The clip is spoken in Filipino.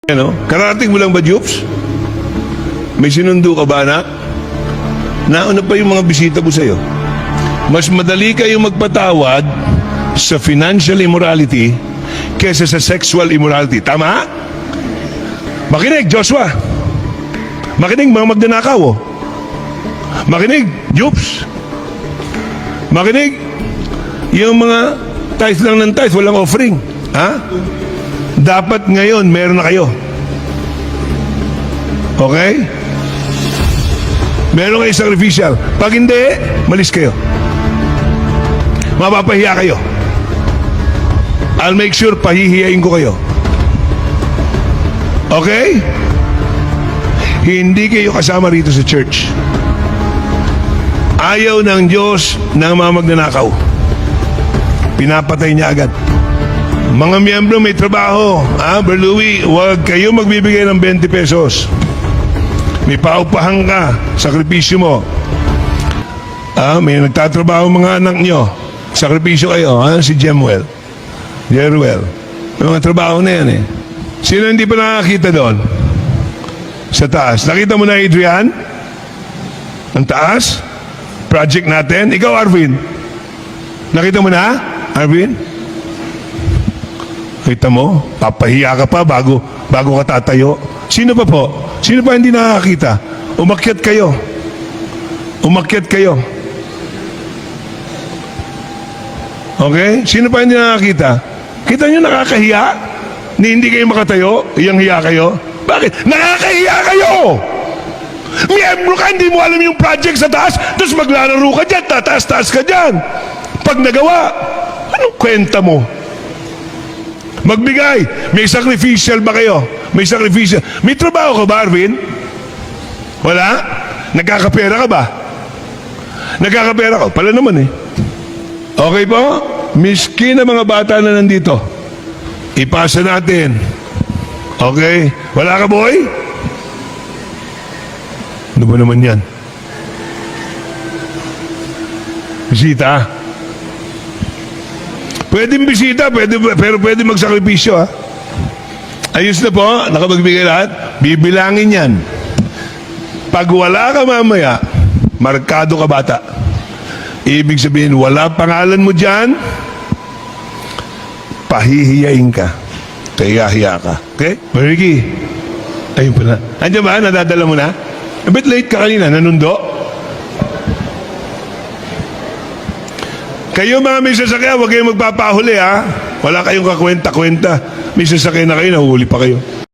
Ano? Karating mo lang ba, Jupes? May sinundo ka ba, anak? Nauna pa yung mga bisita mo sa'yo. Mas madali kayong magpatawad sa financial immorality kesa sa sexual immorality. Tama? Makinig, Joshua. Makinig, mga magnanakaw. Oh. Makinig, Jupes. Makinig, yung mga tithe lang ng tithe, walang offering. Ha? Dapat ngayon, meron na kayo. Okay? Meron kayo sacrificial. Pag hindi, malis kayo. Mapapahiya kayo. I'll make sure pahihiyain ko kayo. Okay? Hindi kayo kasama rito sa church. Ayaw ng Diyos ng mga magnanakaw. Pinapatay niya agad. Mga miyembro may trabaho. Brother Louie, huwag kayo magbibigay ng 20 pesos. May paupahan ka, sakripisyo mo. May nagtatrabaho mga anak nyo. Sakripisyo kayo, si Jemuel. Jeruel. May mga trabaho na yan eh. Sino hindi pa nakakita doon? Sa taas. Nakita mo na, Adrian? Ang taas? Project natin. Ikaw, Arvin. Nakita mo na, Arvin? Kita mo? Papahiya ka pa bago ka tatayo. Sino pa po? Sino pa hindi nakakita? Umakyat kayo. Umakyat kayo. Okay? Sino pa hindi nakakita? Kita nyo nakakahiya? Hindi kayo makatayo? Iyang hiya kayo? Bakit? Nakakahiya kayo! Miyembro ka, hindi mo alam yung project sa taas, tapos maglalaro ka dyan, tataas-taas ka dyan. Pag nagawa, anong kwenta mo? Magbigay. May sacrificial ba kayo? May sacrificial. May trabaho ka ba, Arvin? Wala? Nagkakapera ka ba? Nagkakapera ka? Pala naman eh. Okay po? Miskin na mga bata na nandito. Ipasa natin. Okay? Wala ka, boy? Ano ba naman yan? Bisita. Pwedeng bisita, pero pwede magsakripisyo, ha? Ayos na po, nakapagbigay lahat. Bibilangin yan. Pag wala ka mamaya, markado ka bata. Ibig sabihin, wala pangalan mo dyan, pahihiyain ka. Kaya ka. Okay? Ricky, ayun pala. Andiyan ba? Nadadala mo na? A bit late ka kanina, nanundo? Kayo mga may sasakyan, huwag kayong magpapahuli, ha? Wala kayong kakwenta-kwenta. May sasakyan na kayo, nahuli pa kayo.